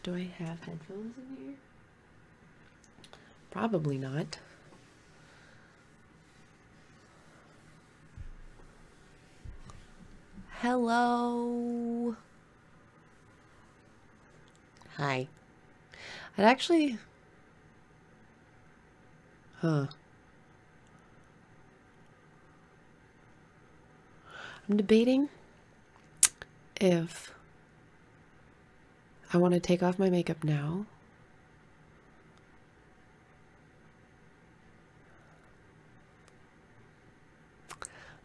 Do I have headphones in here? Probably not. Hello. Hi. I'd actually... I'm debating if I want to take off my makeup now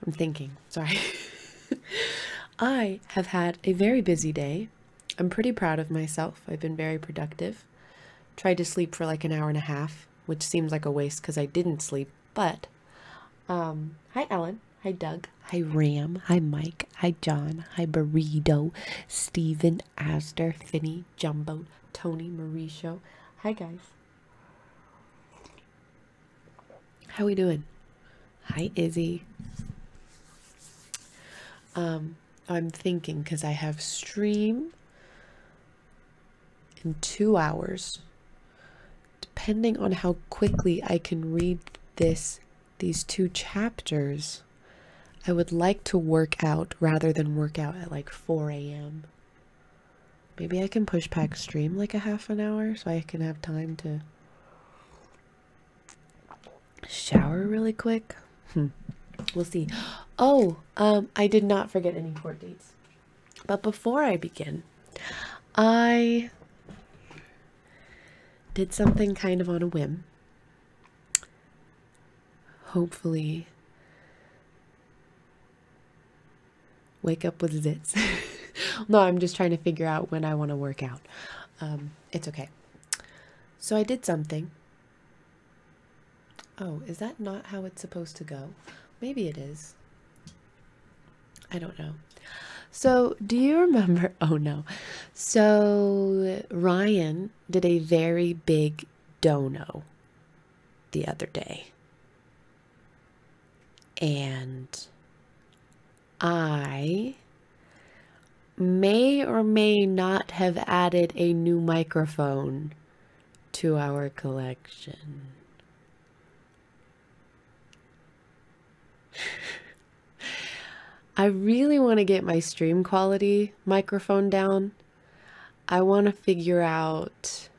I'm thinking, sorry. I have had a very busy day. I'm pretty proud of myself. I've been very productive. Tried to sleep for like an hour and a half, which seems like a waste because I didn't sleep, but hi Ellen, hi Doug, hi Ram, hi Mike, hi John, hi Burrito, Steven, Astor, Finny, Jumbo, Tony, Mauricio. Hi guys. How we doing? Hi Izzy. I'm thinking because I have stream in 2 hours. Depending on how quickly I can read these 2 chapters, I would like to work out rather than work out at like 4 a.m. Maybe I can push back stream like a half an hour so I can have time to shower really quick. We'll see. Oh, I did not forget any court dates. But before I begin, I did something kind of on a whim. Hopefully wake up with zits. No, I'm just trying to figure out when I want to work out. It's okay. So I did something. Oh, is that not how it's supposed to go? Maybe it is. I don't know. So do you remember? Oh no. So Ryan did a very big dono the other day. And I may or may not have added a new microphone to our collection. I really want to get my stream quality microphone down. I want to figure out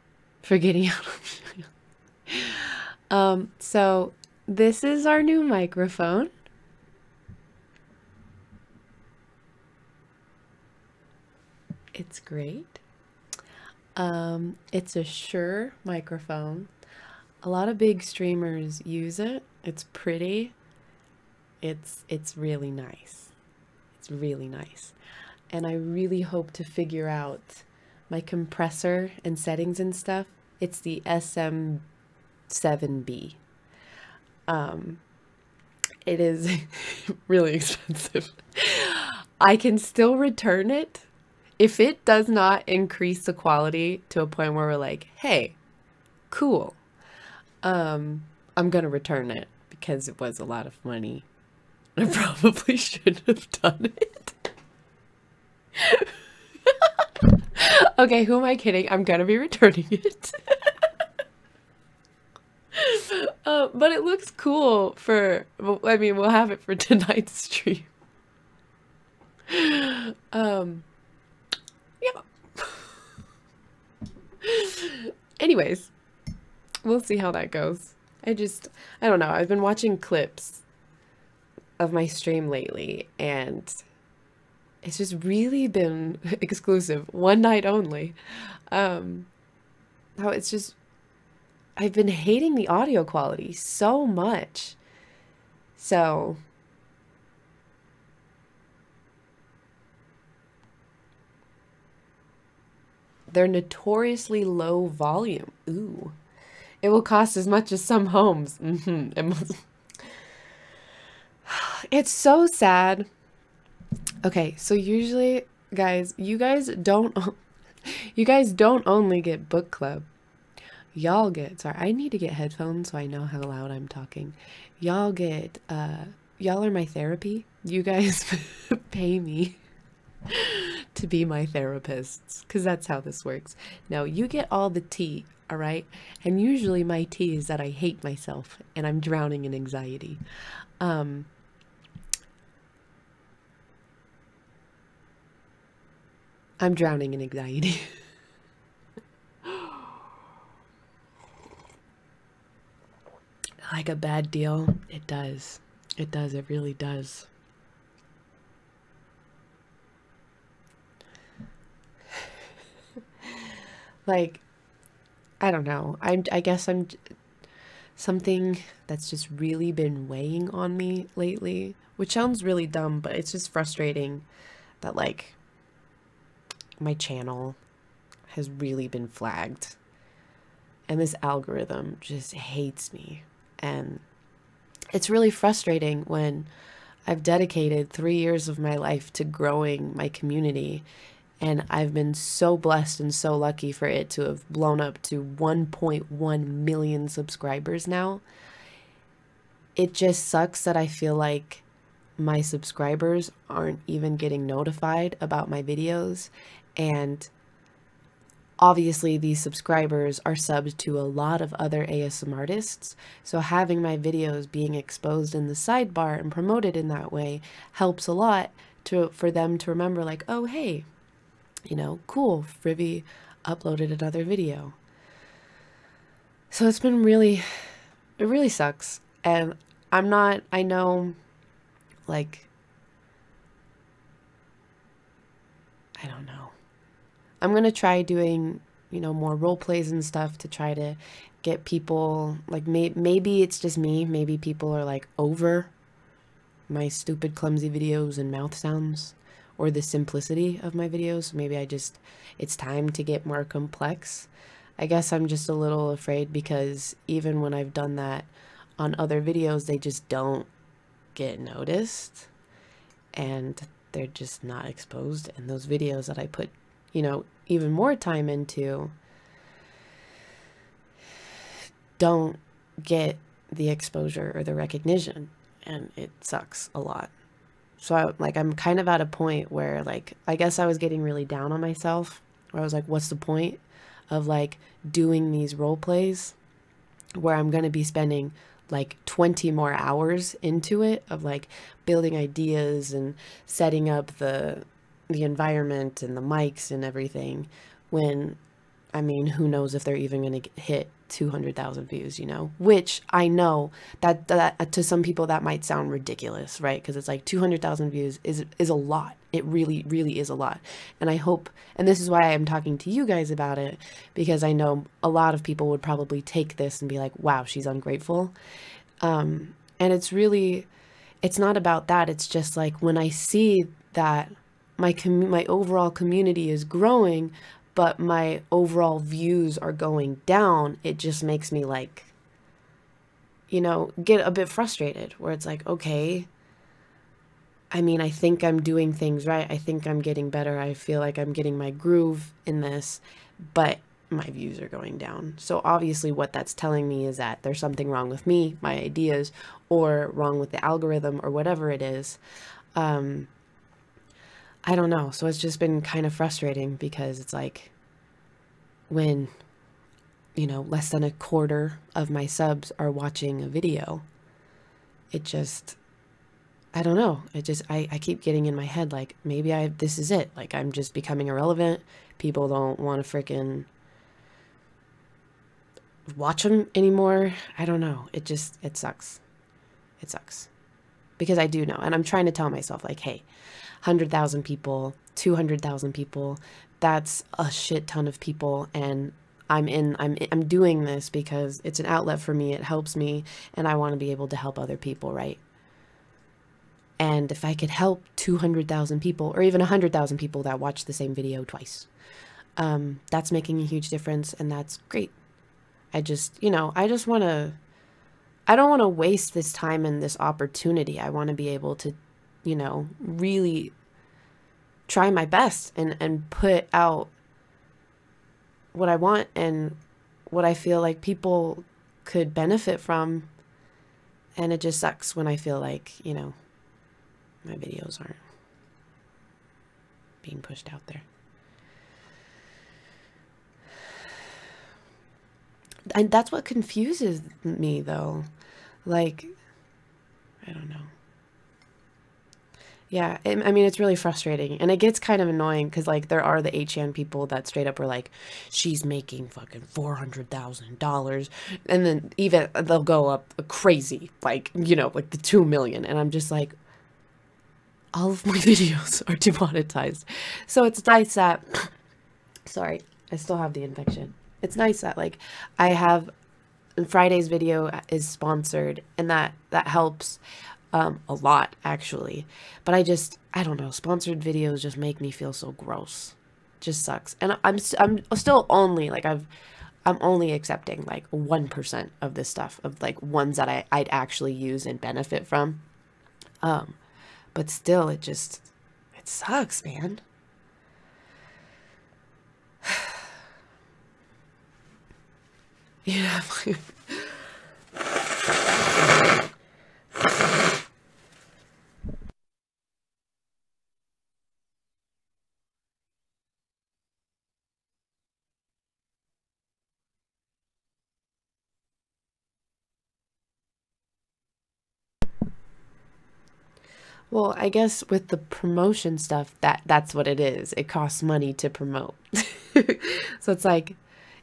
forgetting out. So this is our new microphone. It's great. It's a Shure microphone. A lot of big streamers use it. It's pretty. It's really nice. It's really nice. And I really hope to figure out my compressor and settings and stuff. It's the SM7B. It is really expensive. I can still return it if it does not increase the quality to a point where we're like, hey, cool. I'm gonna return it because it was a lot of money. I probably shouldn't have done it. Okay, who am I kidding? I'm gonna be returning it. But it looks cool for, I mean, we'll have it for tonight's stream. Yeah. Anyways, we'll see how that goes. I don't know. I've been watching clips of my stream lately and it's just really been exclusive, one night only. How it's just, I've been hating the audio quality so much. So they're notoriously low volume. Ooh. It will cost as much as some homes. It's so sad. Okay, so usually, guys, you guys don't only get book club. Y'all get, sorry, I need to get headphones so I know how loud I'm talking. Y'all get, y'all are my therapy. You guys pay me to be my therapists, because that's how this works. Now, you get all the tea, all right? And usually my tea is that I hate myself and I'm drowning in anxiety. I'm drowning in anxiety. Like a bad deal, it does. It does, it really does. Like, I don't know. I guess I'm something that's just really been weighing on me lately, which sounds really dumb, but it's just frustrating that like my channel has really been flagged and this algorithm just hates me. And it's really frustrating when I've dedicated 3 years of my life to growing my community, and I've been so blessed and so lucky for it to have blown up to 1.1 million subscribers now. It just sucks that I feel like my subscribers aren't even getting notified about my videos, and obviously these subscribers are subbed to a lot of other ASM artists, so having my videos being exposed in the sidebar and promoted in that way helps a lot for them to remember like, oh hey, you know, cool, Frivi uploaded another video. So it's been really, it really sucks. And I know, like, I don't know. I'm going to try doing, you know, more role plays and stuff to try to get people, like, maybe it's just me. Maybe people are, like, over my stupid, clumsy videos and mouth sounds or the simplicity of my videos. Maybe it's time to get more complex. I guess I'm just a little afraid because even when I've done that on other videos, they just don't get noticed and they're just not exposed. And those videos that I put, you know, even more time into don't get the exposure or the recognition, and it sucks a lot. So I'm kind of at a point where, like, I guess I was getting really down on myself, where I was like, what's the point of like doing these role plays where I'm going to be spending like 20 more hours into it of like building ideas and setting up the environment and the mics and everything, when, I mean, who knows if they're even going to hit 200,000 views, you know, which I know that to some people that might sound ridiculous, right? Because it's like 200,000 views is a lot. It really, really is a lot. And I hope, and this is why I'm talking to you guys about it, because I know a lot of people would probably take this and be like, wow, she's ungrateful. And it's really, it's not about that. It's just like when I see that my overall community is growing, but my overall views are going down, it just makes me like, you know, get a bit frustrated, where it's like, okay, I mean, I think I'm doing things right. I think I'm getting better. I feel like I'm getting my groove in this, but my views are going down. So obviously what that's telling me is that there's something wrong with me, my ideas, or wrong with the algorithm or whatever it is. I don't know. So it's just been kind of frustrating because it's like when, you know, less than a quarter of my subs are watching a video, it just, I don't know. It just, I keep getting in my head, like, maybe this is it. Like, I'm just becoming irrelevant. People don't want to freaking watch them anymore. I don't know. It sucks. It sucks. Because I do know. And I'm trying to tell myself, like, hey, 100,000 people, 200,000 people, that's a shit ton of people. And I'm doing this because it's an outlet for me. It helps me. And I want to be able to help other people, right? And if I could help 200,000 people or even 100,000 people that watch the same video twice, that's making a huge difference. And that's great. I just, you know, I don't want to waste this time and this opportunity. I want to be able to, you know, really try my best and put out what I want and what I feel like people could benefit from. And it just sucks when I feel like, you know, my videos aren't being pushed out there. And that's what confuses me, though. Like, I don't know. Yeah, I mean, it's really frustrating. And it gets kind of annoying because, like, there are the HN people that straight up are like, she's making fucking $400,000. And then even they'll go up crazy, like, you know, like the 2 million. And I'm just like, all of my videos are demonetized. So it's nice that, sorry, I still have the infection. It's nice that, like, I have Friday's video is sponsored, and that helps a lot, actually. But I don't know, sponsored videos just make me feel so gross. Just sucks. And I'm still only like I'm only accepting like 1% of this stuff, of like ones that I'd actually use and benefit from. But still, it sucks, man. Yeah. Well, I guess with the promotion stuff, that's what it is. It costs money to promote. So it's like,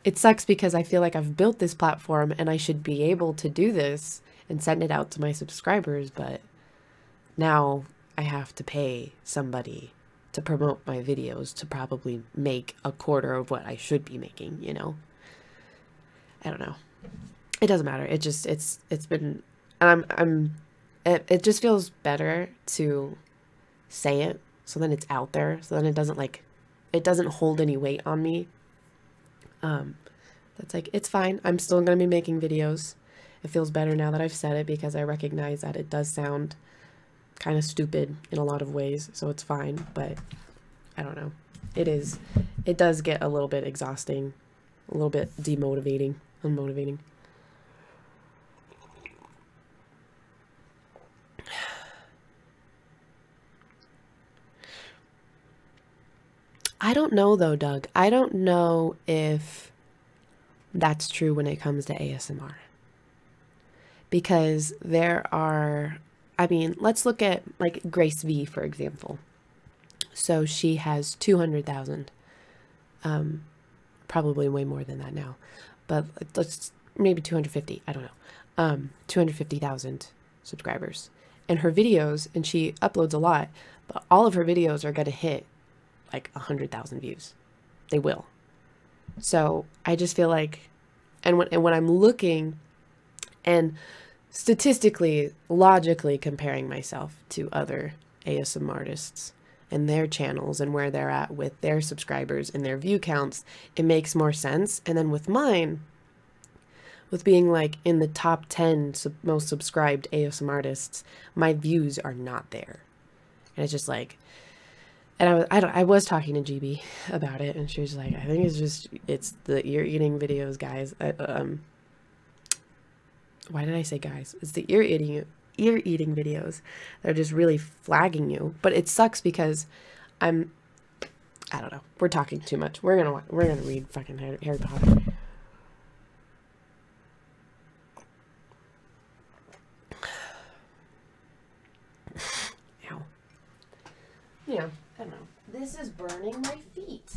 it sucks because I feel like I've built this platform and I should be able to do this and send it out to my subscribers, but now I have to pay somebody to promote my videos to probably make a quarter of what I should be making, you know? I don't know. It doesn't matter. It's been, it just feels better to say it, so then it's out there, so then it doesn't hold any weight on me. That's like, it's fine. I'm still going to be making videos. It feels better now that I've said it because I recognize that it does sound kind of stupid in a lot of ways, so it's fine, but I don't know. It does get a little bit exhausting, a little bit demotivating, unmotivating. I don't know though, Doug. I don't know if that's true when it comes to ASMR. Because there are, I mean, let's look at like Grace V, for example. So she has 200,000, probably way more than that now, but let's maybe 250, I don't know, 250,000 subscribers. And her videos, and she uploads a lot, but all of her videos are going to hit like 100,000 views. They will. So I just feel like, and when I'm looking and statistically, logically comparing myself to other ASMR artists and their channels and where they're at with their subscribers and their view counts, it makes more sense. And then with mine, with being like in the top 10 most subscribed ASMR artists, my views are not there. And it's just like, and I was talking to GB about it, and she was like, I think it's the ear-eating videos, guys. Why did I say guys? It's the ear-eating videos. They're just really flagging you. But it sucks because I don't know. We're talking too much. We're gonna read fucking Harry Potter. Ow. Yeah, I don't know. This is burning my feet.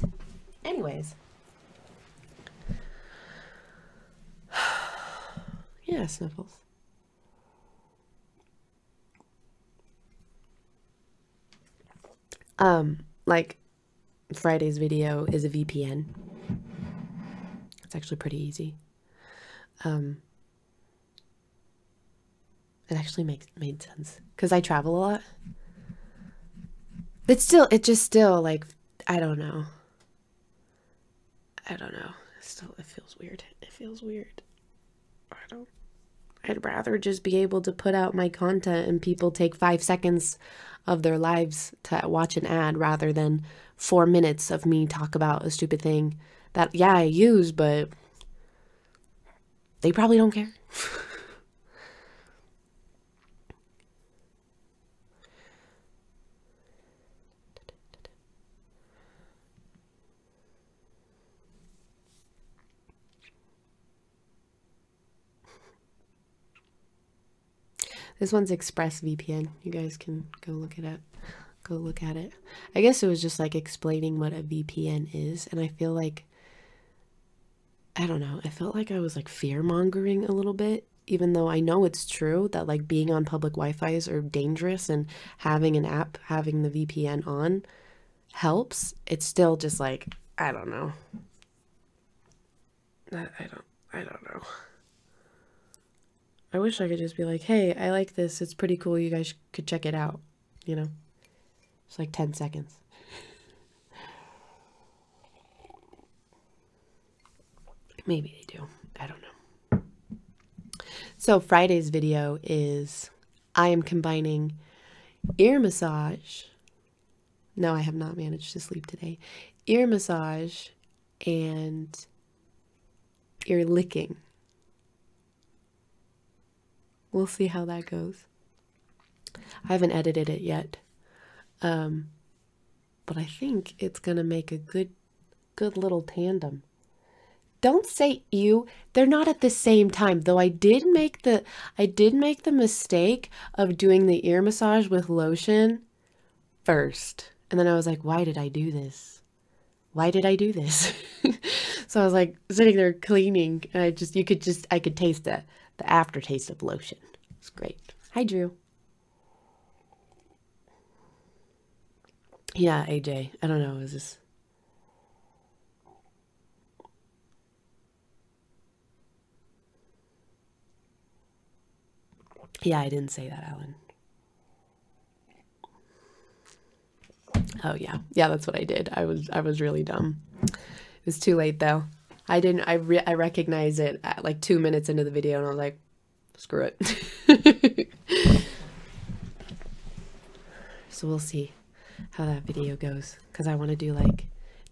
Anyways. Yeah, sniffles. Like Friday's video is a VPN. It's actually pretty easy. It actually made sense because I travel a lot. It just still like, I don't know. It feels weird. It feels weird. I'd rather just be able to put out my content and people take 5 seconds of their lives to watch an ad rather than 4 minutes of me talk about a stupid thing that, yeah, I use, but they probably don't care. This one's ExpressVPN. You guys can go look it up. Go look at it. I guess it was just like explaining what a VPN is, and I feel like, I don't know, I felt like I was like fear-mongering a little bit, even though I know it's true that like being on public Wi-Fis are dangerous, and having an app, having the VPN on helps. It's still just like, I don't know. I don't know. I wish I could just be like, hey, I like this. It's pretty cool. You guys could check it out. You know? It's like 10 seconds. Maybe they do. I don't know. So Friday's video is I am combining ear massage. No, I have not managed to sleep today. Ear massage and ear licking. We'll see how that goes. I haven't edited it yet. But I think it's gonna make a good little tandem. Don't say ew. They're not at the same time, though. I did make the mistake of doing the ear massage with lotion first. And then I was like, why did I do this? Why did I do this? So I was like sitting there cleaning, and I could taste the aftertaste of lotion. It's great. Hi, Drew. Yeah, AJ. I don't know. Is this? Yeah, I didn't say that, Alan. Oh yeah, that's what I did. I was really dumb. It was too late though. I recognized it at like 2 minutes into the video, and I was like, screw it. So we'll see how that video goes, because I want to do like,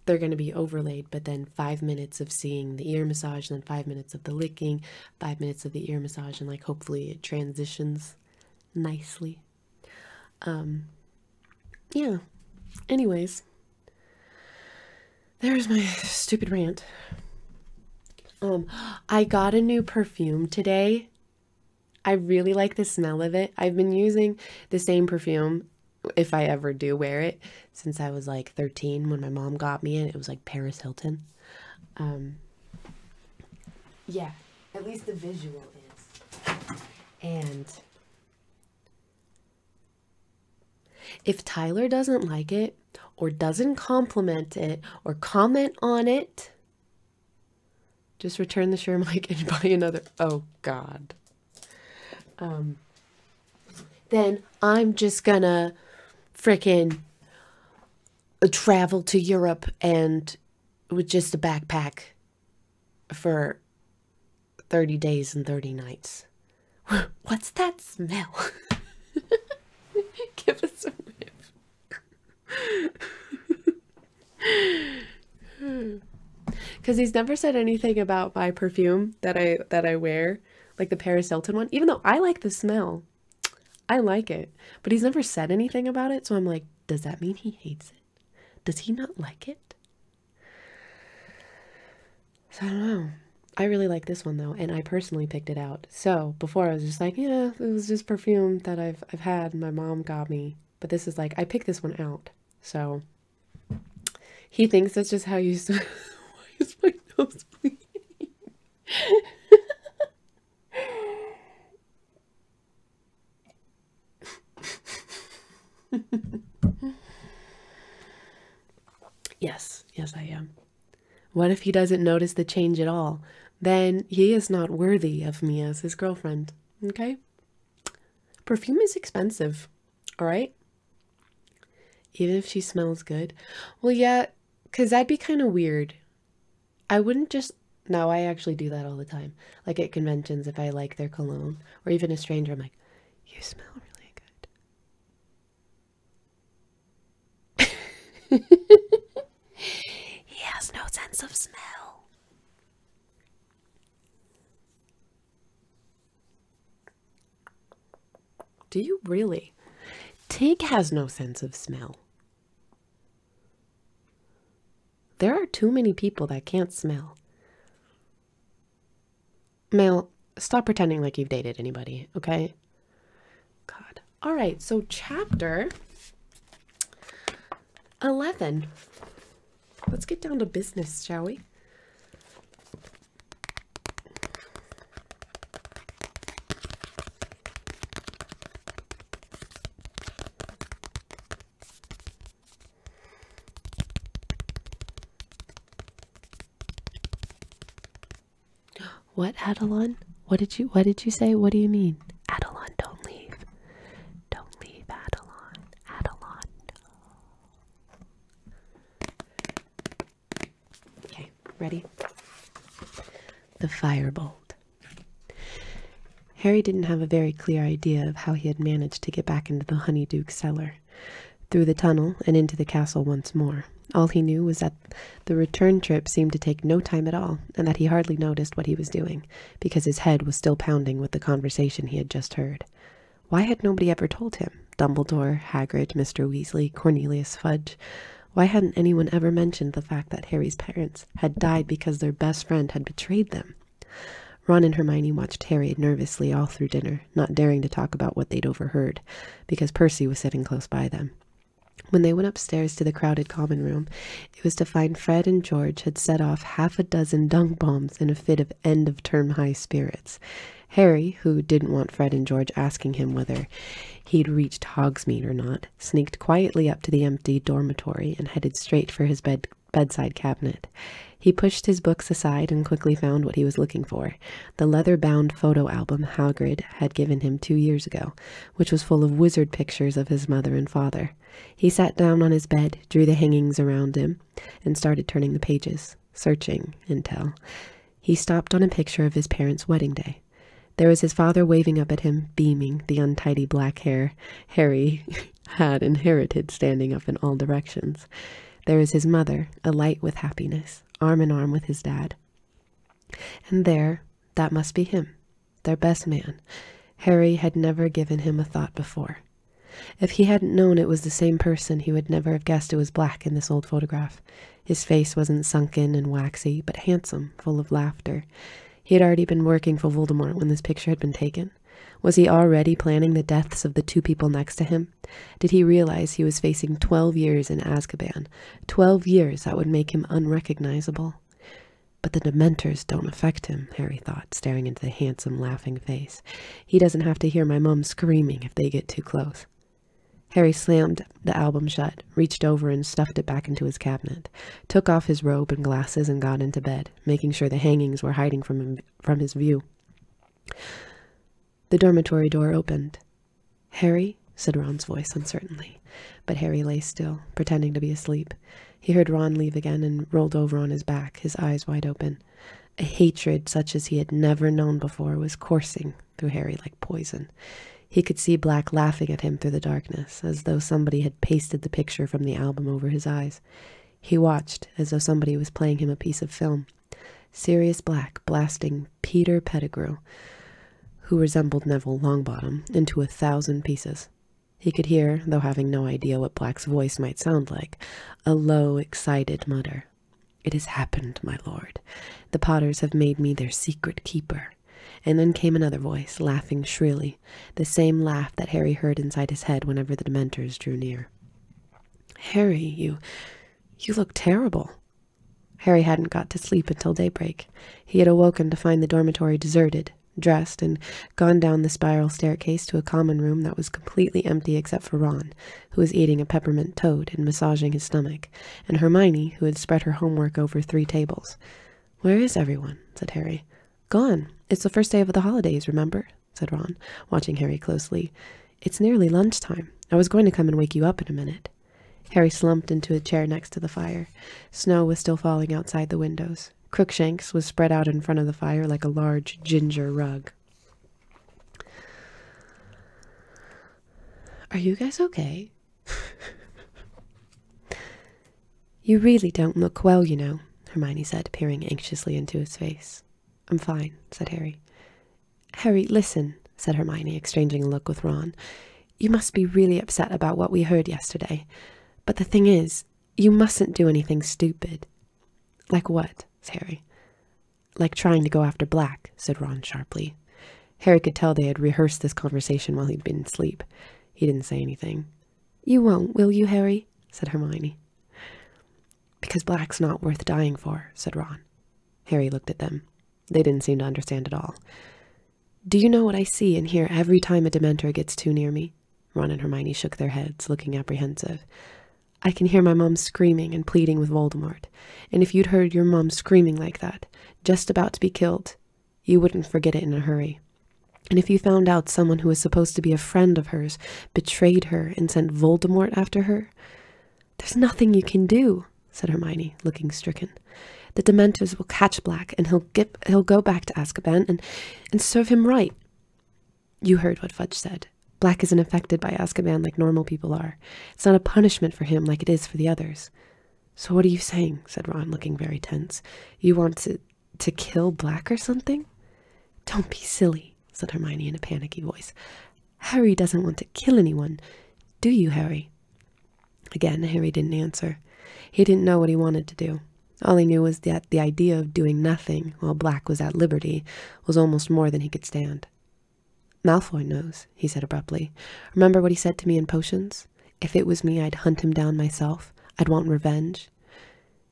they're going to be overlaid, but then 5 minutes of seeing the ear massage, and then 5 minutes of the licking, 5 minutes of the ear massage, and like hopefully it transitions nicely. Yeah. Anyways, there's my stupid rant. I got a new perfume today. I really like the smell of it. I've been using the same perfume, if I ever do wear it, since I was like 13 when my mom got me it. It was like Paris Hilton. Yeah, at least the visual is. And if Tyler doesn't like it, or doesn't compliment it, or comment on it, just return the Sherm mic and buy another. Oh God. Then I'm just gonna frickin' travel to Europe and with just a backpack for 30 days and 30 nights. What's that smell? Give us a whiff. Because he's never said anything about my perfume that I wear, like the Paris Hilton one, even though I like the smell. I like it, but he's never said anything about it, so I'm like, does that mean he hates it? Does he not like it? So I don't know. I really like this one though, and I personally picked it out. So before I was just like, yeah, it was just perfume that I've had, my mom got me, but this is like, I picked this one out. So he thinks that's just how you used to. Why is my nose bleeding? Yes, I am. What if he doesn't notice the change at all? Then he is not worthy of me as his girlfriend. Okay? Perfume is expensive. All right? Even if she smells good. Well, yeah, because that'd be kind of weird. I wouldn't just... No, I actually do that all the time. Like at conventions, if I like their cologne, or even a stranger, I'm like, you smell really good. He has no sense of smell. Do you really? Tig has no sense of smell. There are too many people that can't smell. Mel, stop pretending like you've dated anybody, okay? God. All right, so chapter 11. Let's get down to business, shall we? What, Adelon? What did you say? What do you mean? Adelon, don't leave. Don't leave, Adelon. Adelon, no. Okay, ready? The firebolt. Harry didn't have a very clear idea of how he had managed to get back into the Honeyduke cellar, through the tunnel and into the castle once more. All he knew was that the return trip seemed to take no time at all, and that he hardly noticed what he was doing, because his head was still pounding with the conversation he had just heard. Why had nobody ever told him? Dumbledore, Hagrid, Mr. Weasley, Cornelius Fudge. Why hadn't anyone ever mentioned the fact that Harry's parents had died because their best friend had betrayed them? Ron and Hermione watched Harry nervously all through dinner, not daring to talk about what they'd overheard, because Percy was sitting close by them. When they went upstairs to the crowded common room, it was to find Fred and George had set off half a dozen dunk bombs in a fit of end-of-term high spirits. Harry, who didn't want Fred and George asking him whether he'd reached Hogsmeade or not, sneaked quietly up to the empty dormitory and headed straight for his bedside cabinet. He pushed his books aside and quickly found what he was looking for, the leather-bound photo album Hagrid had given him 2 years ago, which was full of wizard pictures of his mother and father. He sat down on his bed, drew the hangings around him, and started turning the pages, searching until he stopped on a picture of his parents' wedding day. There was his father waving up at him, beaming, the untidy black hair Harry had inherited standing up in all directions. There was his mother, alight with happiness, arm in arm with his dad. And there, that must be him, their best man. Harry had never given him a thought before. If he hadn't known it was the same person, he would never have guessed it was black in this old photograph. His face wasn't sunken and waxy, but handsome, full of laughter. He had already been working for Voldemort when this picture had been taken. Was he already planning the deaths of the 2 people next to him? Did he realize he was facing 12 years in Azkaban? 12 years that would make him unrecognizable. But the Dementors don't affect him, Harry thought, staring into the handsome, laughing face. He doesn't have to hear my mum screaming if they get too close. Harry slammed the album shut, reached over and stuffed it back into his cabinet, took off his robe and glasses and got into bed, making sure the hangings were hiding from his view. The dormitory door opened. "Harry?" said Ron's voice uncertainly, but Harry lay still, pretending to be asleep. He heard Ron leave again and rolled over on his back, his eyes wide open. A hatred such as he had never known before was coursing through Harry like poison. He could see Black laughing at him through the darkness, as though somebody had pasted the picture from the album over his eyes. He watched, as though somebody was playing him a piece of film. Sirius Black blasting Peter Pettigrew, who resembled Neville Longbottom, into 1,000 pieces. He could hear, though having no idea what Black's voice might sound like, a low, excited mutter. "It has happened, my lord. The Potters have made me their secret keeper." And then came another voice, laughing shrilly, the same laugh that Harry heard inside his head whenever the Dementors drew near. "Harry, you look terrible." Harry hadn't got to sleep until daybreak. He had awoken to find the dormitory deserted, dressed, and gone down the spiral staircase to a common room that was completely empty except for Ron, who was eating a peppermint toad and massaging his stomach, and Hermione, who had spread her homework over 3 tables. "Where is everyone?" said Harry. "Gone. It's the first day of the holidays, remember?" said Ron, watching Harry closely. "It's nearly lunchtime. I was going to come and wake you up in a minute." Harry slumped into a chair next to the fire. Snow was still falling outside the windows. Crookshanks was spread out in front of the fire like a large ginger rug. "Are you guys okay?" "You really don't look well, you know," Hermione said, peering anxiously into his face. "I'm fine," said Harry. "Harry, listen," said Hermione, exchanging a look with Ron. "You must be really upset about what we heard yesterday. But the thing is, you mustn't do anything stupid." "Like what?" said Harry. "Like trying to go after Black," said Ron sharply. Harry could tell they had rehearsed this conversation while he'd been asleep. He didn't say anything. "You won't, will you, Harry?" said Hermione. "Because Black's not worth dying for," said Ron. Harry looked at them. They didn't seem to understand at all. "Do you know what I see and hear every time a Dementor gets too near me?" Ron and Hermione shook their heads, looking apprehensive. "I can hear my mom screaming and pleading with Voldemort. And if you'd heard your mom screaming like that, just about to be killed, you wouldn't forget it in a hurry. And if you found out someone who was supposed to be a friend of hers betrayed her and sent Voldemort after her, there's nothing you can do," said Hermione, looking stricken. "The Dementors will catch Black, and he'll go back to Azkaban and serve him right." "You heard what Fudge said. Black isn't affected by Azkaban like normal people are. It's not a punishment for him like it is for the others." "So what are you saying?" said Ron, looking very tense. "You want to kill Black or something?" "Don't be silly," said Hermione in a panicky voice. "Harry doesn't want to kill anyone. Do you, Harry?" Again, Harry didn't answer. He didn't know what he wanted to do. All he knew was that the idea of doing nothing while Black was at liberty was almost more than he could stand. "Malfoy knows," he said abruptly. "Remember what he said to me in Potions? If it was me, I'd hunt him down myself. I'd want revenge."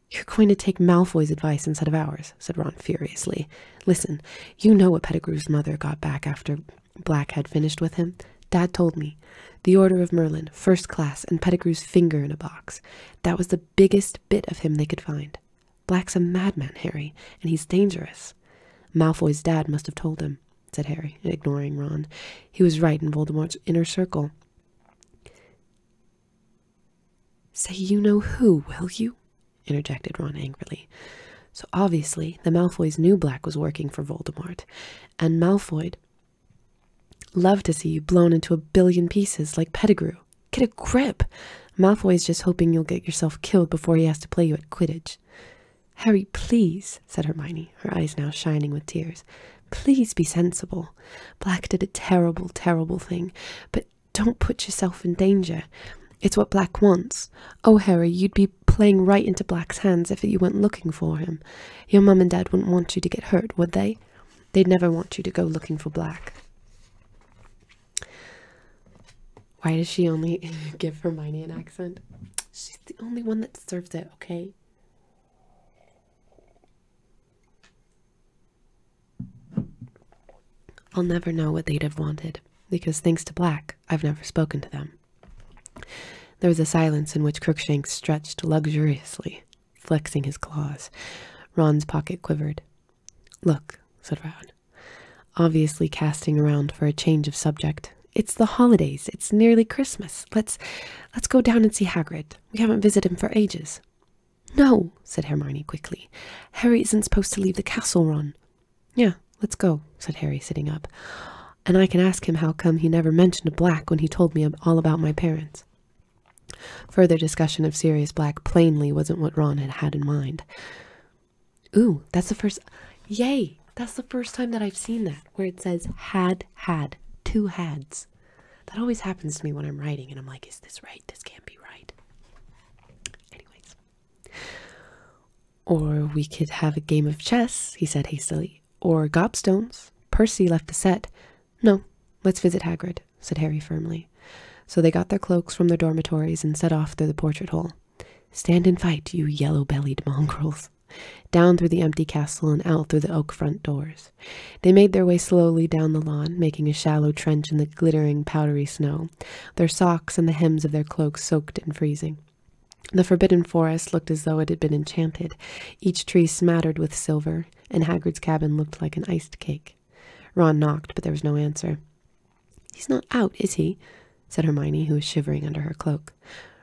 "You're going to take Malfoy's advice instead of ours," said Ron furiously. "Listen, you know what Pettigrew's mother got back after Black had finished with him? Dad told me. The Order of Merlin, first class, and Pettigrew's finger in a box. That was the biggest bit of him they could find. Black's a madman, Harry, and he's dangerous." "Malfoy's dad must have told him," said Harry, ignoring Ron. "He was right in Voldemort's inner circle." "Say you know who, will you?" interjected Ron angrily. So obviously the Malfoys knew Black was working for Voldemort, and Malfoy'd love to see you blown into a billion pieces like Pettigrew. Get a grip! Malfoy's just hoping you'll get yourself killed before he has to play you at Quidditch. "Harry, please," said Hermione, her eyes now shining with tears. "Please be sensible. Black did a terrible, terrible thing, but don't put yourself in danger. It's what Black wants. Oh, Harry, you'd be playing right into Black's hands if you went looking for him. Your mum and dad wouldn't want you to get hurt, would they? They'd never want you to go looking for Black." Why does she only give Hermione an accent? She's the only one that deserves it, okay? I'll never know what they'd have wanted, because thanks to Black, I've never spoken to them. There was a silence in which Crookshanks stretched luxuriously, flexing his claws. Ron's pocket quivered. "Look," said Ron, obviously casting around for a change of subject. "It's the holidays. It's nearly Christmas. Let's go down and see Hagrid. We haven't visited him for ages." "No," said Hermione quickly. "Harry isn't supposed to leave the castle, Ron." "Yeah, let's go," said Harry, sitting up. "And I can ask him how come he never mentioned Black when he told me all about my parents." Further discussion of Sirius Black plainly wasn't what Ron had had in mind. "Ooh, that's the first... Yay! That's the first time that I've seen that, where it says had, 2 hads. That always happens to me when I'm writing, and I'm like, is this right? This can't be right. Anyways. "Or we could have a game of chess," he said hastily. "Or gobstones. Percy left a set." "No, let's visit Hagrid," said Harry firmly. So they got their cloaks from their dormitories and set off through the portrait hole. "Stand and fight, you yellow-bellied mongrels." Down through the empty castle and out through the oak front doors. They made their way slowly down the lawn, making a shallow trench in the glittering, powdery snow, their socks and the hems of their cloaks soaked and freezing. The forbidden forest looked as though it had been enchanted, each tree smattered with silver, and Hagrid's cabin looked like an iced cake. Ron knocked, but there was no answer. "He's not out, is he?" said Hermione, who was shivering under her cloak.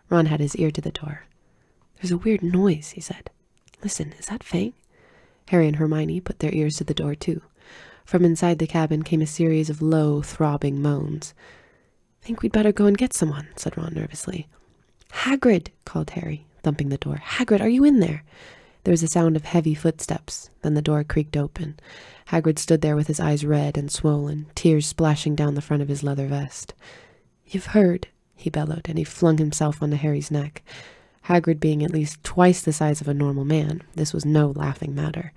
Ron had his ear to the door. "There's a weird noise," he said. "Listen, is that Fang?" Harry and Hermione put their ears to the door, too. From inside the cabin came a series of low, throbbing moans. "Think we'd better go and get someone," said Ron nervously. "Hagrid!" called Harry, thumping the door. "Hagrid, are you in there?" There was a sound of heavy footsteps. Then the door creaked open. Hagrid stood there with his eyes red and swollen, tears splashing down the front of his leather vest. "You've heard," he bellowed, and he flung himself onto Harry's neck. Hagrid being at least twice the size of a normal man, this was no laughing matter.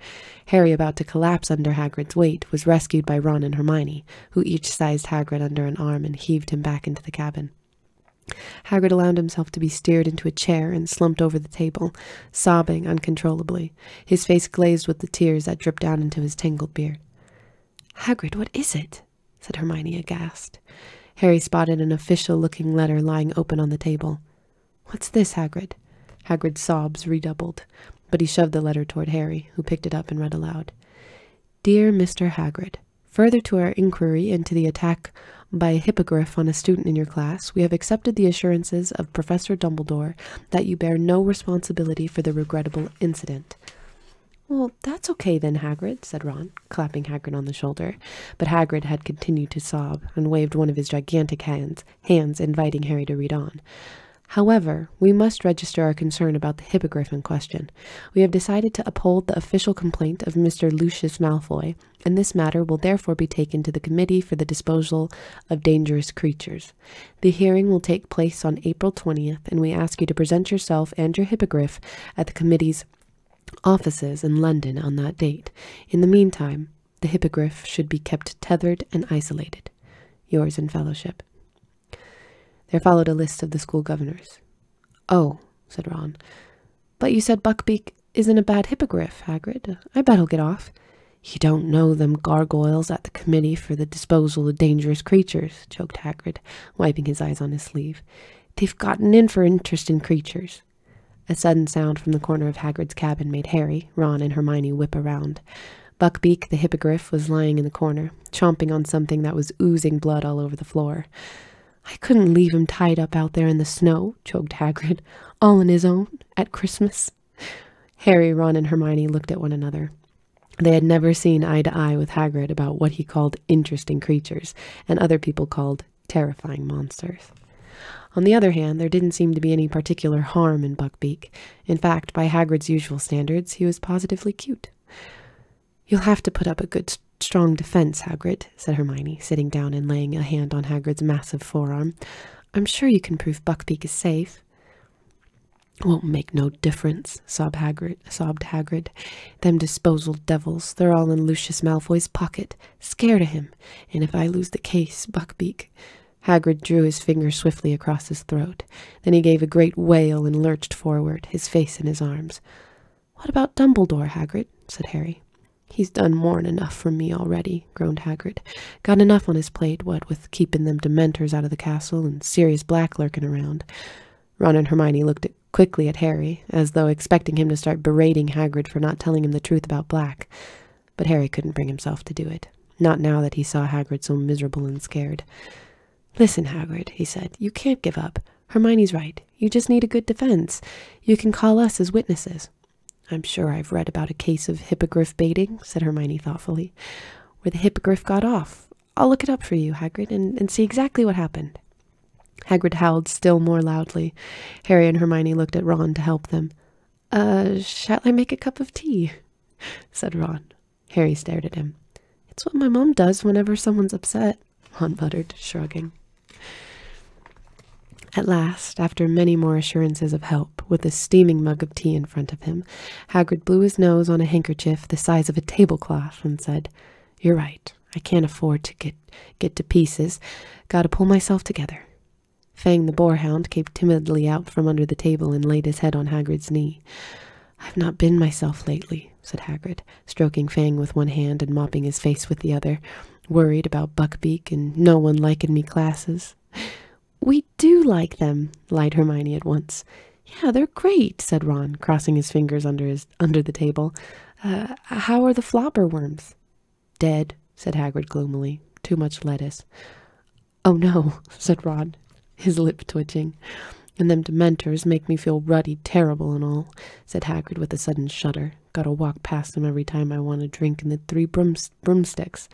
Harry, about to collapse under Hagrid's weight, was rescued by Ron and Hermione, who each seized Hagrid under an arm and heaved him back into the cabin. Hagrid allowed himself to be steered into a chair and slumped over the table, sobbing uncontrollably, his face glazed with the tears that dripped down into his tangled beard. "Hagrid, what is it?" said Hermione, aghast. Harry spotted an official-looking letter lying open on the table. "What's this, Hagrid?" Hagrid's sobs redoubled, but he shoved the letter toward Harry, who picked it up and read aloud. "Dear Mr. Hagrid, further to our inquiry into the attack by a hippogriff on a student in your class, we have accepted the assurances of Professor Dumbledore that you bear no responsibility for the regrettable incident." "Well, that's okay then, Hagrid," said Ron, clapping Hagrid on the shoulder. But Hagrid had continued to sob and waved one of his gigantic hands, inviting Harry to read on. "However, we must register our concern about the hippogriff in question. We have decided to uphold the official complaint of Mr. Lucius Malfoy, and this matter will therefore be taken to the Committee for the Disposal of Dangerous Creatures. The hearing will take place on April 20th, and we ask you to present yourself and your hippogriff at the committee's offices in London on that date. In the meantime, the hippogriff should be kept tethered and isolated. Yours in fellowship." There followed a list of the school governors. "Oh," said Ron. "But you said Buckbeak isn't a bad hippogriff, Hagrid. I bet he'll get off." "You don't know them gargoyles at the Committee for the Disposal of Dangerous Creatures," choked Hagrid, wiping his eyes on his sleeve. "They've gotten in for interesting creatures." A sudden sound from the corner of Hagrid's cabin made Harry, Ron, and Hermione whip around. Buckbeak, the hippogriff, was lying in the corner, chomping on something that was oozing blood all over the floor. "I couldn't leave him tied up out there in the snow," choked Hagrid, "all on his own, at Christmas." Harry, Ron, and Hermione looked at one another. They had never seen eye to eye with Hagrid about what he called interesting creatures, and other people called terrifying monsters. On the other hand, there didn't seem to be any particular harm in Buckbeak. In fact, by Hagrid's usual standards, he was positively cute. "You'll have to put up a good, strong defense, Hagrid," said Hermione, sitting down and laying a hand on Hagrid's massive forearm. "I'm sure you can prove Buckbeak is safe." "Won't make no difference," sobbed Hagrid. "Them disposal devils, they're all in Lucius Malfoy's pocket, scared of him, and if I lose the case, Buckbeak—" Hagrid drew his finger swiftly across his throat. Then he gave a great wail and lurched forward, his face in his arms. "What about Dumbledore, Hagrid?" said Harry. "He's done more'n enough for me already," groaned Hagrid. "Got enough on his plate, what with keeping them Dementors out of the castle and Sirius Black lurking around." Ron and Hermione looked quickly at Harry, as though expecting him to start berating Hagrid for not telling him the truth about Black. But Harry couldn't bring himself to do it, not now that he saw Hagrid so miserable and scared. "Listen, Hagrid," he said, "you can't give up. Hermione's right. You just need a good defense. You can call us as witnesses." "I'm sure I've read about a case of hippogriff baiting," said Hermione thoughtfully, "where the hippogriff got off. I'll look it up for you, Hagrid, and see exactly what happened." Hagrid howled still more loudly. Harry and Hermione looked at Ron to help them. Shall I make a cup of tea?" said Ron. Harry stared at him. "It's what my mom does whenever someone's upset," Ron muttered, shrugging. At last, after many more assurances of help, with a steaming mug of tea in front of him, Hagrid blew his nose on a handkerchief the size of a tablecloth and said, "You're right. I can't afford to get to pieces. Gotta pull myself together." Fang the boarhound came timidly out from under the table and laid his head on Hagrid's knee. "I've not been myself lately," said Hagrid, stroking Fang with one hand and mopping his face with the other, "worried about Buckbeak and no one liking me classes." "We do like them," lied Hermione at once. "Yeah, they're great," said Ron, crossing his fingers under the table. How are the flopper worms?" "Dead," said Hagrid gloomily. "Too much lettuce." "Oh no," said Ron, his lip twitching. "And them Dementors make me feel ruddy terrible and all," said Hagrid with a sudden shudder. "Gotta walk past them every time I want a drink in the three broomsticks.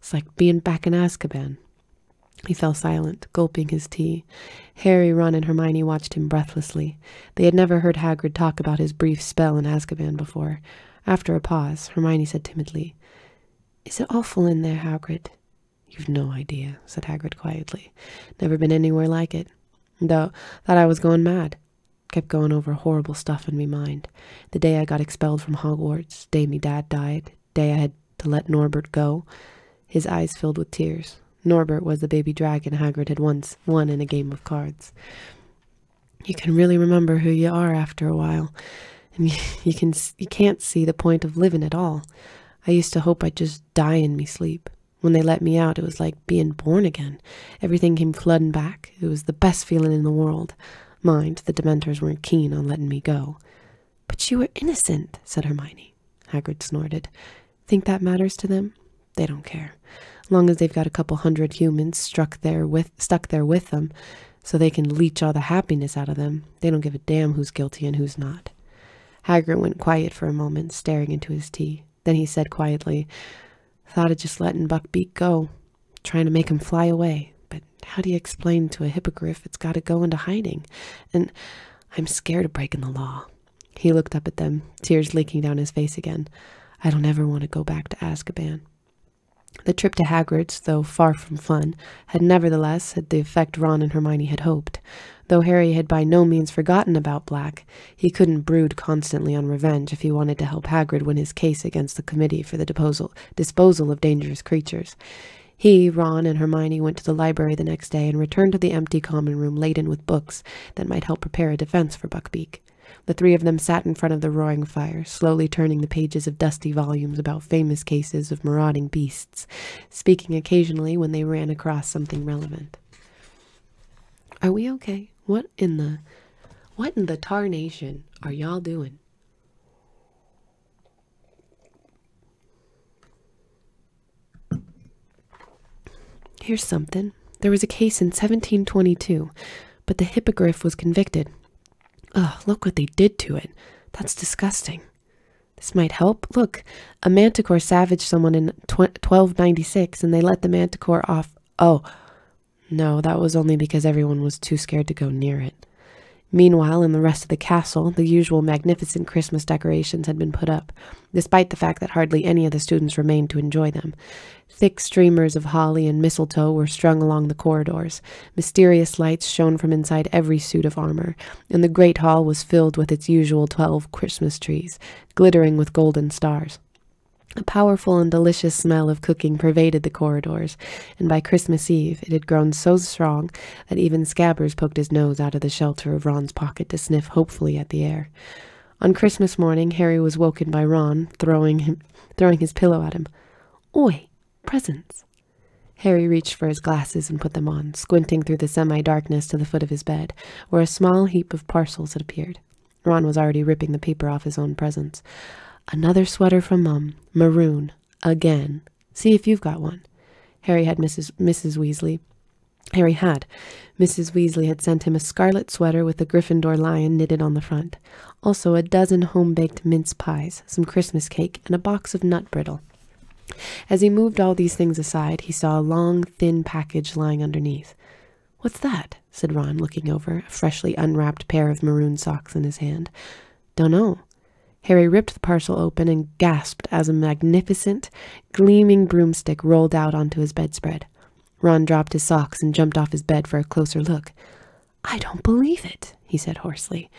It's like being back in Azkaban." He fell silent, gulping his tea. Harry, Ron, and Hermione watched him breathlessly. They had never heard Hagrid talk about his brief spell in Azkaban before. After a pause, Hermione said timidly, "Is it awful in there, Hagrid?" "You've no idea," said Hagrid quietly. "Never been anywhere like it. Though, thought I was going mad." Kept going over horrible stuff in me mind. The day I got expelled from Hogwarts, day me dad died, day I had to let Norbert go. His eyes filled with tears. Norbert was the baby dragon Hagrid had once won in a game of cards. You can really remember who you are after a while, and you can't see the point of living at all. I used to hope I'd just die in me sleep. When they let me out, it was like being born again. Everything came flooding back. It was the best feeling in the world. Mind, the Dementors weren't keen on letting me go. But you were innocent, said Hermione. Hagrid snorted. Think that matters to them? They don't care. As long as they've got a couple hundred humans stuck there with them, so they can leech all the happiness out of them, they don't give a damn who's guilty and who's not. Hagrid went quiet for a moment, staring into his tea. Then he said quietly, Thought of just letting Buckbeak go, trying to make him fly away. But how do you explain to a hippogriff it's got to go into hiding? And I'm scared of breaking the law. He looked up at them, tears leaking down his face again. I don't ever want to go back to Azkaban. The trip to Hagrid's, though far from fun, had nevertheless had the effect Ron and Hermione had hoped. Though Harry had by no means forgotten about Black, he couldn't brood constantly on revenge if he wanted to help Hagrid win his case against the Committee for the Disposal of Dangerous Creatures. He, Ron, and Hermione went to the library the next day and returned to the empty common room laden with books that might help prepare a defense for Buckbeak. The three of them sat in front of the roaring fire, slowly turning the pages of dusty volumes about famous cases of marauding beasts, speaking occasionally when they ran across something relevant. Are we okay? What in the tarnation are y'all doing? Here's something. There was a case in 1722, but the hippogriff was convicted. Ugh, look what they did to it. That's disgusting. This might help. Look, a manticore savaged someone in 1296, and they let the manticore off. Oh, no, that was only because everyone was too scared to go near it. Meanwhile, in the rest of the castle, the usual magnificent Christmas decorations had been put up, despite the fact that hardly any of the students remained to enjoy them. Thick streamers of holly and mistletoe were strung along the corridors. Mysterious lights shone from inside every suit of armor, and the great hall was filled with its usual 12 Christmas trees, glittering with golden stars. A powerful and delicious smell of cooking pervaded the corridors, and by Christmas Eve it had grown so strong that even Scabbers poked his nose out of the shelter of Ron's pocket to sniff hopefully at the air. On Christmas morning, Harry was woken by Ron, throwing his pillow at him. Oi, presents. Harry reached for his glasses and put them on, squinting through the semi-darkness to the foot of his bed, where a small heap of parcels had appeared. Ron was already ripping the paper off his own presents. Another sweater from Mum, maroon, again. See if you've got one. Harry had Mrs. Weasley. Mrs. Weasley had sent him a scarlet sweater with a Gryffindor lion knitted on the front. Also a dozen home-baked mince pies, some Christmas cake, and a box of nut brittle. As he moved all these things aside, he saw a long, thin package lying underneath. What's that? Said Ron, looking over, a freshly unwrapped pair of maroon socks in his hand. Dunno. Harry ripped the parcel open and gasped as a magnificent, gleaming broomstick rolled out onto his bedspread. Ron dropped his socks and jumped off his bed for a closer look. I don't believe it, he said hoarsely.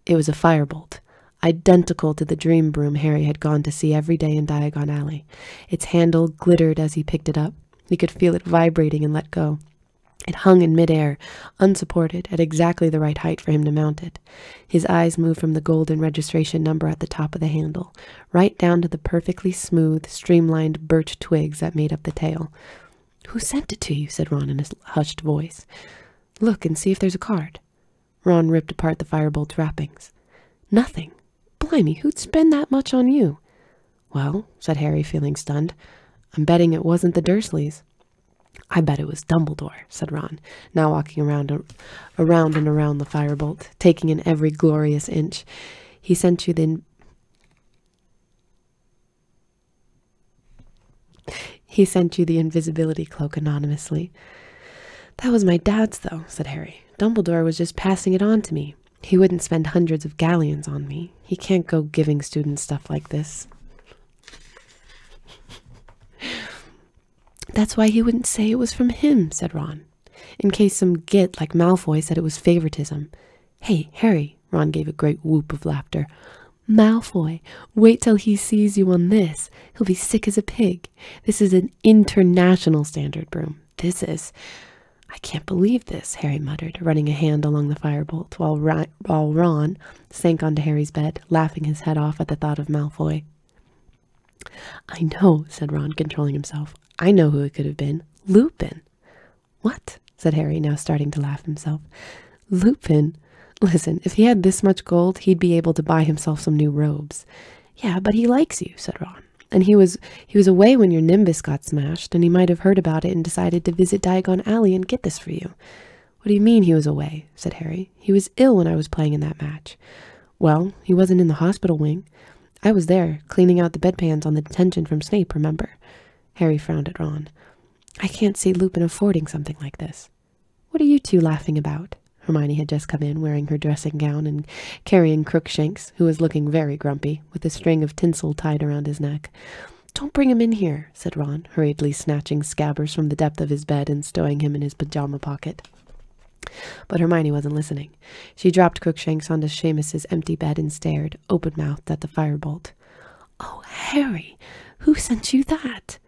It was a firebolt, identical to the dream broom Harry had gone to see every day in Diagon Alley. Its handle glittered as he picked it up. He could feel it vibrating and let go. It hung in midair, unsupported, at exactly the right height for him to mount it. His eyes moved from the golden registration number at the top of the handle, right down to the perfectly smooth, streamlined birch twigs that made up the tail. Who sent it to you? Said Ron in a hushed voice. Look and see if there's a card. Ron ripped apart the firebolt's wrappings. Nothing. Blimey, who'd spend that much on you? Well, said Harry, feeling stunned, I'm betting it wasn't the Dursleys. I bet it was Dumbledore, said Ron, now walking around and around the firebolt, taking in every glorious inch. He sent you the invisibility cloak anonymously. That was my dad's, though, said Harry. Dumbledore was just passing it on to me. He wouldn't spend hundreds of galleons on me. He can't go giving students stuff like this. That's why he wouldn't say it was from him, said Ron, in case some git like Malfoy said it was favoritism. Hey, Harry, Ron gave a great whoop of laughter. Malfoy, wait till he sees you on this. He'll be sick as a pig. This is an international standard broom. I can't believe this, Harry muttered, running a hand along the firebolt, while Ron sank onto Harry's bed, laughing his head off at the thought of Malfoy. I know, said Ron, controlling himself. I know who it could have been. Lupin. What? Said Harry, now starting to laugh himself. Lupin? Listen, if he had this much gold, he'd be able to buy himself some new robes. Yeah, but he likes you, said Ron. And he was away when your Nimbus got smashed, and he might have heard about it and decided to visit Diagon Alley and get this for you. What do you mean he was away? Said Harry. He was ill when I was playing in that match. Well, he wasn't in the hospital wing. I was there, cleaning out the bedpans on the detention from Snape, remember? Harry frowned at Ron. I can't see Lupin affording something like this. What are you two laughing about? Hermione had just come in, wearing her dressing gown and carrying Crookshanks, who was looking very grumpy, with a string of tinsel tied around his neck. Don't bring him in here, said Ron, hurriedly snatching Scabbers from the depth of his bed and stowing him in his pajama pocket. But Hermione wasn't listening. She dropped Crookshanks onto Seamus's empty bed and stared, open-mouthed, at the firebolt. Oh, Harry, who sent you that?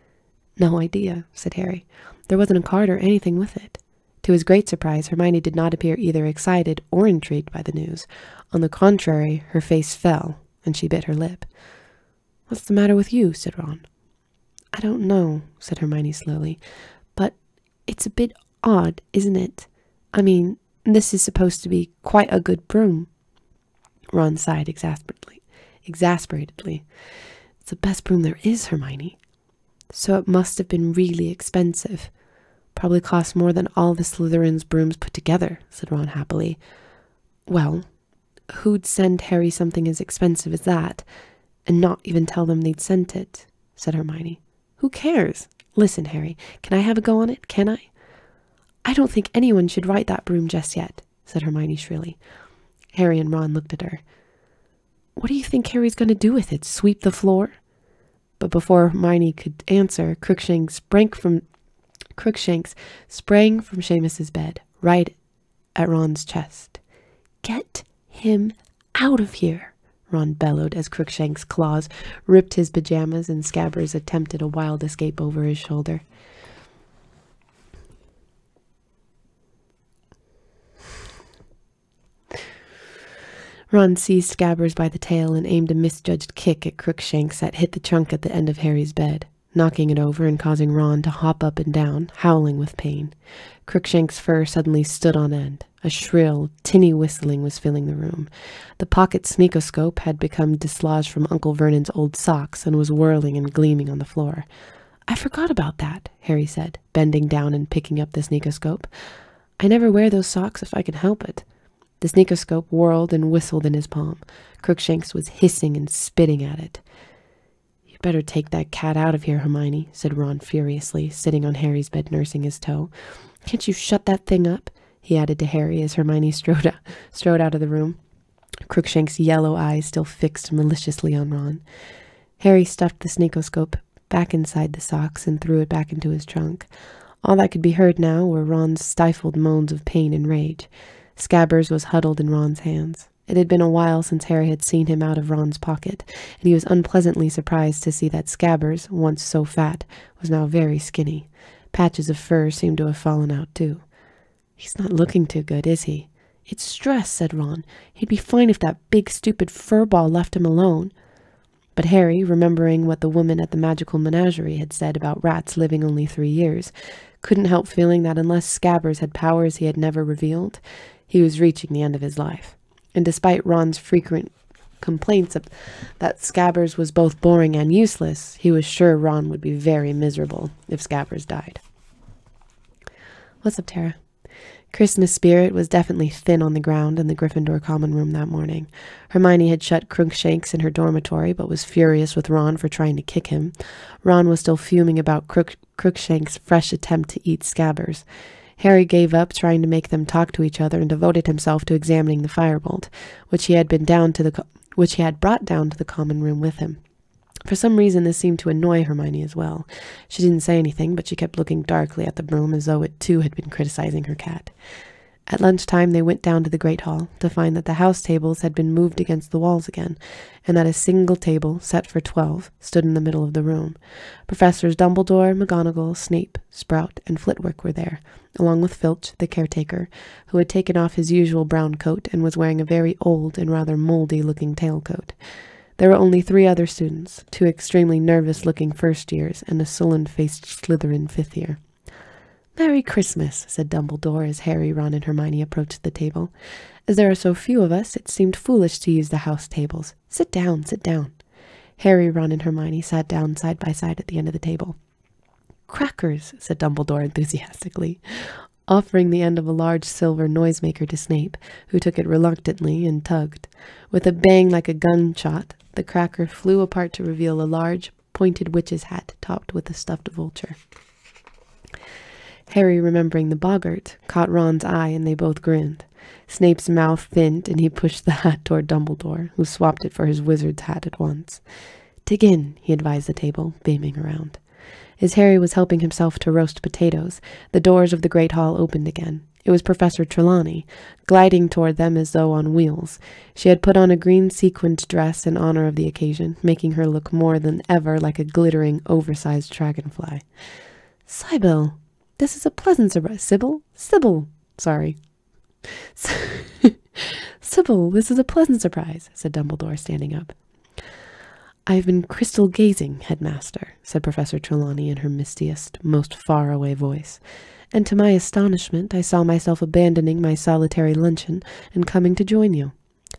No idea, said Harry. There wasn't a card or anything with it. To his great surprise, Hermione did not appear either excited or intrigued by the news. On the contrary, her face fell, and she bit her lip. What's the matter with you? Said Ron. I don't know, said Hermione slowly, but it's a bit odd, isn't it? I mean, this is supposed to be quite a good broom. Ron sighed exasperatedly. It's the best broom there is, Hermione. So it must have been really expensive. Probably cost more than all the Slytherin's brooms put together, said Ron happily. Well, who'd send Harry something as expensive as that, and not even tell them they'd sent it, said Hermione. Who cares? Listen, Harry, can I have a go on it, can I? I don't think anyone should ride that broom just yet, said Hermione shrilly. Harry and Ron looked at her. What do you think Harry's going to do with it, sweep the floor? But before Hermione could answer, Crookshanks sprang from Seamus's bed, right at Ron's chest. Get him out of here, Ron bellowed as Crookshanks' claws ripped his pajamas and Scabbers attempted a wild escape over his shoulder. Ron seized Scabbers by the tail and aimed a misjudged kick at Crookshanks that hit the trunk at the end of Harry's bed, knocking it over and causing Ron to hop up and down, howling with pain. Crookshanks' fur suddenly stood on end. A shrill, tinny whistling was filling the room. The pocket sneakoscope had become dislodged from Uncle Vernon's old socks and was whirling and gleaming on the floor. I forgot about that, Harry said, bending down and picking up the sneakoscope. I never wear those socks if I can help it. The sneakoscope whirled and whistled in his palm. Crookshanks was hissing and spitting at it. You'd better take that cat out of here, Hermione, said Ron furiously, sitting on Harry's bed nursing his toe. Can't you shut that thing up? He added to Harry as Hermione strode out of the room, Crookshanks' yellow eyes still fixed maliciously on Ron. Harry stuffed the sneakoscope back inside the socks and threw it back into his trunk. All that could be heard now were Ron's stifled moans of pain and rage. Scabbers was huddled in Ron's hands. It had been a while since Harry had seen him out of Ron's pocket, and he was unpleasantly surprised to see that Scabbers, once so fat, was now very skinny. Patches of fur seemed to have fallen out, too. He's not looking too good, is he? It's stress, said Ron. He'd be fine if that big, stupid fur ball left him alone. But Harry, remembering what the woman at the magical menagerie had said about rats living only 3 years, couldn't help feeling that unless Scabbers had powers he had never revealed, he was reaching the end of his life. And despite Ron's frequent complaints that Scabbers was both boring and useless, he was sure Ron would be very miserable if Scabbers died. What's up, Tara? Christmas spirit was definitely thin on the ground in the Gryffindor common room that morning. Hermione had shut Crookshanks in her dormitory, but was furious with Ron for trying to kick him. Ron was still fuming about Crookshanks' fresh attempt to eat Scabbers. Harry gave up trying to make them talk to each other and devoted himself to examining the firebolt, which he had brought down to the common room with him. For some reason, this seemed to annoy Hermione as well. She didn't say anything, but she kept looking darkly at the broom as though it too had been criticizing her cat. At lunchtime, they went down to the Great Hall to find that the house tables had been moved against the walls again, and that a single table, set for 12, stood in the middle of the room. Professors Dumbledore, McGonagall, Snape, Sprout, and Flitwick were there, along with Filch, the caretaker, who had taken off his usual brown coat and was wearing a very old and rather mouldy-looking tailcoat. There were only 3 other students, 2 extremely nervous-looking first-years and a sullen-faced Slytherin fifth-year. "Merry Christmas," said Dumbledore as Harry, Ron, and Hermione approached the table. "As there are so few of us, it seemed foolish to use the house tables. Sit down, sit down." Harry, Ron, and Hermione sat down side by side at the end of the table. "Crackers," said Dumbledore enthusiastically, offering the end of a large silver noisemaker to Snape, who took it reluctantly and tugged. With a bang like a gunshot, the cracker flew apart to reveal a large, pointed witch's hat topped with a stuffed vulture. Harry, remembering the boggart, caught Ron's eye, and they both grinned. Snape's mouth thinned, and he pushed the hat toward Dumbledore, who swapped it for his wizard's hat at once. "Dig in," he advised the table, beaming around. As Harry was helping himself to roast potatoes, the doors of the Great Hall opened again. It was Professor Trelawney, gliding toward them as though on wheels. She had put on a green sequined dress in honor of the occasion, making her look more than ever like a glittering, oversized dragonfly. "Sybil, this is a pleasant surprise. Sybil? Sorry. Sybil, this is a pleasant surprise," said Dumbledore, standing up. "I've been crystal gazing, Headmaster," said Professor Trelawney in her mistiest, most far-away voice, "and to my astonishment I saw myself abandoning my solitary luncheon and coming to join you.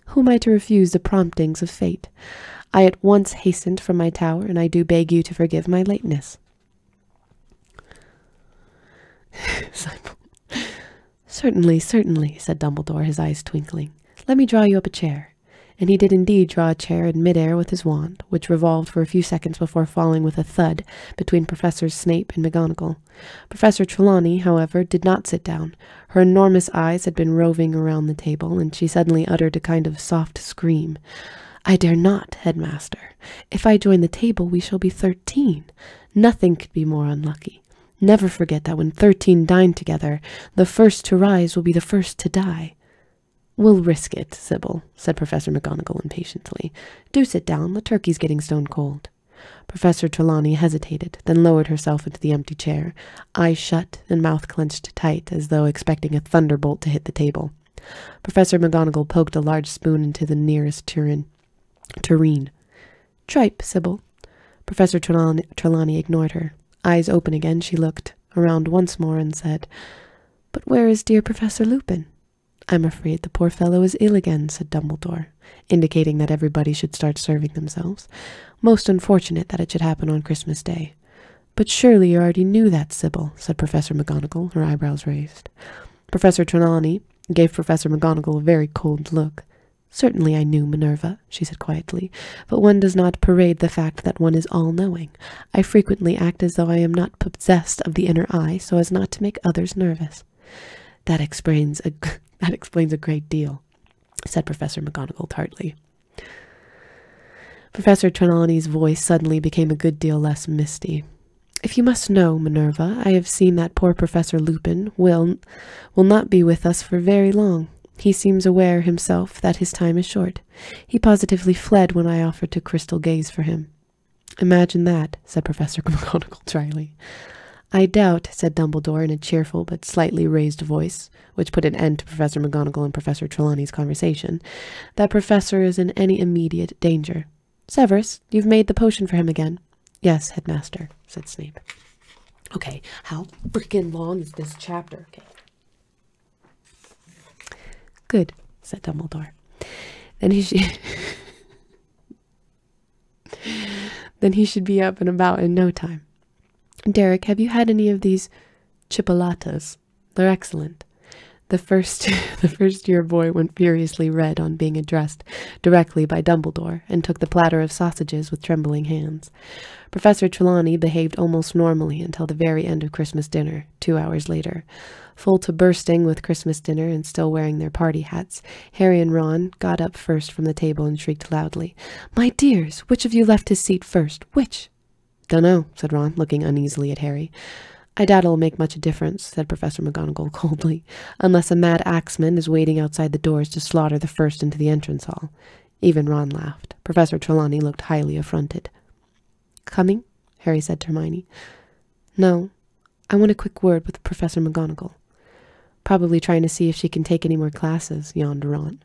Who am I to refuse the promptings of fate? I at once hastened from my tower, and I do beg you to forgive my lateness." Certainly, said Dumbledore, his eyes twinkling. "Let me draw you up a chair." And he did indeed draw a chair in mid-air with his wand, which revolved for a few seconds before falling with a thud between Professors Snape and McGonagall. Professor Trelawney, however, did not sit down. Her enormous eyes had been roving around the table, and she suddenly uttered a kind of soft scream. "I dare not, Headmaster. If I join the table, we shall be 13. Nothing could be more unlucky. Never forget that when 13 dine together, the first to rise will be the first to die." "We'll risk it, Sybil," said Professor McGonagall impatiently. "Do sit down. The turkey's getting stone cold." Professor Trelawney hesitated, then lowered herself into the empty chair, eyes shut and mouth clenched tight, as though expecting a thunderbolt to hit the table. Professor McGonagall poked a large spoon into the nearest tureen. "Tripe, Sybil." Professor Trelawney ignored her. Eyes open again, she looked around once more and said, "But where is dear Professor Lupin?" "I'm afraid the poor fellow is ill again," said Dumbledore, indicating that everybody should start serving themselves. "Most unfortunate that it should happen on Christmas Day." "But surely you already knew that, Sybil," said Professor McGonagall, her eyebrows raised. Professor Trelawney gave Professor McGonagall a very cold look. "Certainly I knew, Minerva," she said quietly, "but one does not parade the fact that one is all-knowing. I frequently act as though I am not possessed of the inner eye, so as not to make others nervous." That explains a great deal," said Professor McGonagall tartly. Professor Trelawney's voice suddenly became a good deal less misty. "If you must know, Minerva, I have seen that poor Professor Lupin will not be with us for very long. He seems aware himself that his time is short. He positively fled when I offered to crystal gaze for him." "Imagine that," said Professor McGonagall dryly. "I doubt," said Dumbledore in a cheerful but slightly raised voice, which put an end to Professor McGonagall and Professor Trelawney's conversation, "that Professor is in any immediate danger. Severus, you've made the potion for him again." "Yes, Headmaster," said Snape. Okay, how freaking long is this chapter? Okay. "Good," said Dumbledore. Then he should be up and about in no time. "Derek, have you had any of these chipolatas? They're excellent." The first-year boy went furiously red on being addressed directly by Dumbledore, and took the platter of sausages with trembling hands. Professor Trelawney behaved almost normally until the very end of Christmas dinner, 2 hours later. Full to bursting with Christmas dinner and still wearing their party hats, Harry and Ron got up first from the table and shrieked loudly, "My dears, which of you left his seat first? Which?" "Dunno," said Ron, looking uneasily at Harry. I doubt it'll make much difference, said Professor McGonagall coldly, unless a mad axeman is waiting outside the doors to slaughter the first into the entrance hall. Even Ron laughed. Professor Trelawney looked highly affronted. Coming? Harry said to Hermione. No, I want a quick word with Professor McGonagall. Probably trying to see if she can take any more classes, yawned Ron,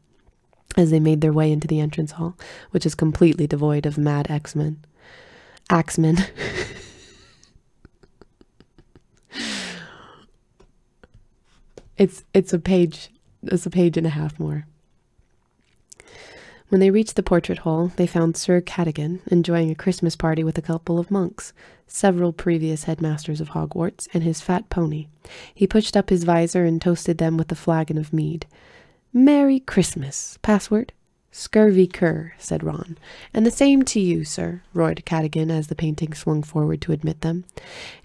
as they made their way into the entrance hall, which is completely devoid of mad axemen. Axemen. It's a page and a half more. When they reached the portrait hall, they found Sir Cadogan enjoying a Christmas party with a couple of monks, several previous headmasters of Hogwarts, and his fat pony. He pushed up his visor and toasted them with a flagon of mead. Merry Christmas. Password? Scurvy cur, said Ron. And the same to you, sir, roared Cadogan as the painting swung forward to admit them.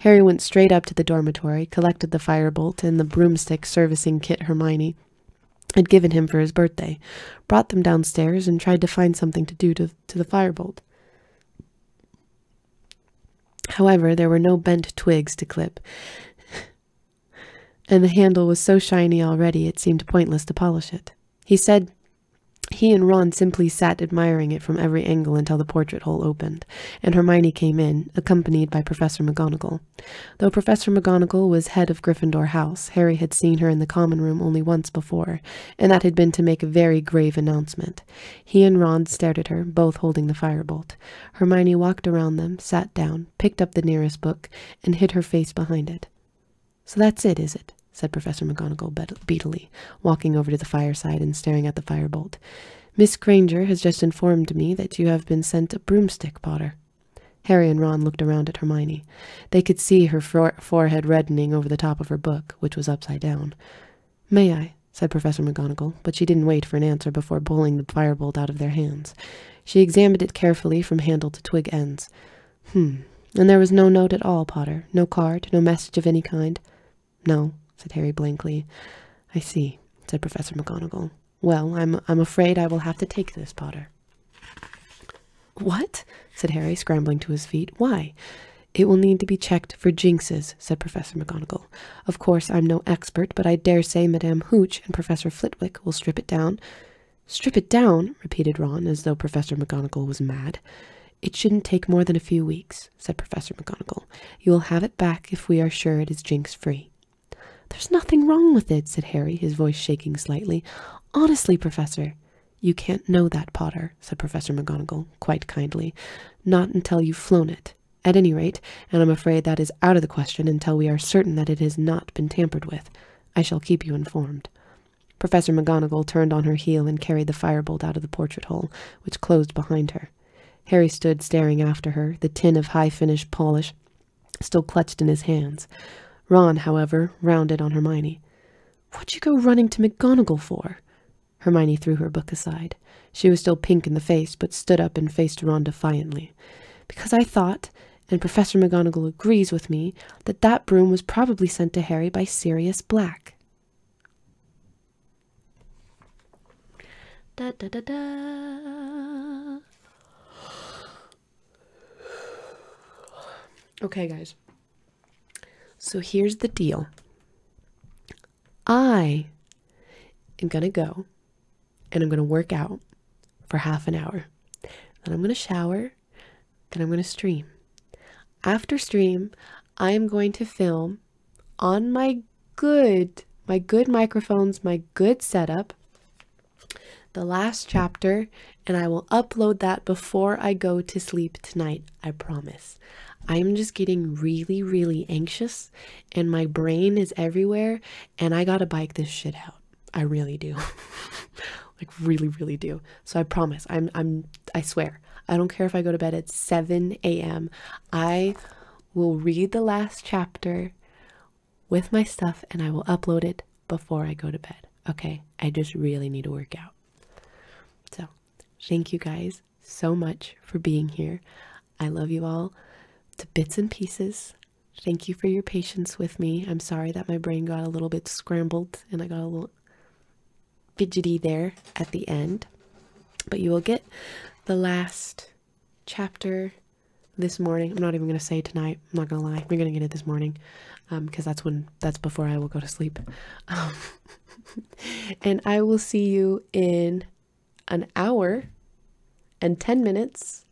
Harry went straight up to the dormitory, collected the firebolt and the broomstick servicing kit Hermione had given him for his birthday, brought them downstairs, and tried to find something to do to the firebolt. However, there were no bent twigs to clip, and the handle was so shiny already it seemed pointless to polish it. He said he and Ron simply sat admiring it from every angle until the portrait hole opened, and Hermione came in, accompanied by Professor McGonagall. Though Professor McGonagall was head of Gryffindor House, Harry had seen her in the common room only once before, and that had been to make a very grave announcement. He and Ron stared at her, both holding the firebolt. Hermione walked around them, sat down, picked up the nearest book, and hid her face behind it. So that's it, is it? Said Professor McGonagall beatily, walking over to the fireside and staring at the firebolt. Miss Granger has just informed me that you have been sent a broomstick, Potter. Harry and Ron looked around at Hermione. They could see her forehead reddening over the top of her book, which was upside down. May I? Said Professor McGonagall, but she didn't wait for an answer before pulling the firebolt out of their hands. She examined it carefully from handle to twig ends. And there was no note at all, Potter? No card? No message of any kind? No, said Harry blankly. I see, said Professor McGonagall. Well, I'm afraid I will have to take this, Potter. What? Said Harry, scrambling to his feet. Why? It will need to be checked for jinxes, said Professor McGonagall. Of course, I'm no expert, but I dare say Madame Hooch and Professor Flitwick will strip it down. Strip it down? Repeated Ron, as though Professor McGonagall was mad. It shouldn't take more than a few weeks, said Professor McGonagall. You will have it back if we are sure it is jinx-free. There's nothing wrong with it, said Harry, his voice shaking slightly. Honestly, Professor. You can't know that, Potter, said Professor McGonagall, quite kindly. Not until you've flown it. At any rate, and I'm afraid that is out of the question until we are certain that it has not been tampered with. I shall keep you informed. Professor McGonagall turned on her heel and carried the firebolt out of the portrait hole, which closed behind her. Harry stood staring after her, the tin of high-finished polish still clutched in his hands. Ron, however, rounded on Hermione. What'd you go running to McGonagall for? Hermione threw her book aside. She was still pink in the face, but stood up and faced Ron defiantly. Because I thought, and Professor McGonagall agrees with me, that that broom was probably sent to Harry by Sirius Black. Da da da da. Okay, guys. So here's the deal. I am going to go and I'm going to work out for half an hour. Then I'm going to shower. Then I'm going to stream. After stream, I am going to film on my good microphones, my good setup, the last chapter, and I will upload that before I go to sleep tonight, I promise. I'm just getting really, really anxious, and my brain is everywhere, and I gotta bike this shit out. I really do. Like, really, really do. So I promise, I swear, I don't care if I go to bed at 7 a.m. I will read the last chapter with my stuff, and I will upload it before I go to bed. Okay? I just really need to work out. So, thank you guys so much for being here. I love you all to bits and pieces. Thank you for your patience with me. I'm sorry that my brain got a little bit scrambled and I got a little fidgety there at the end. But you will get the last chapter this morning. I'm not even going to say tonight. I'm not going to lie. We're going to get it this morning because that's before I will go to sleep. And I will see you in an hour and 10 minutes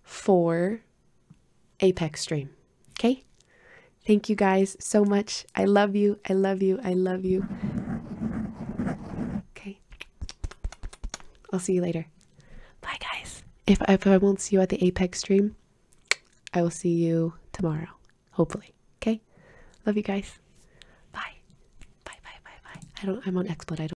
for Apex stream. Okay? Thank you guys so much. I love you. I love you. I love you. Okay. I'll see you later. Bye, guys. If I won't see you at the Apex stream, I will see you tomorrow. Hopefully. Okay? Love you guys. Bye. Bye, bye, bye, bye. I'm on XSplit. I don't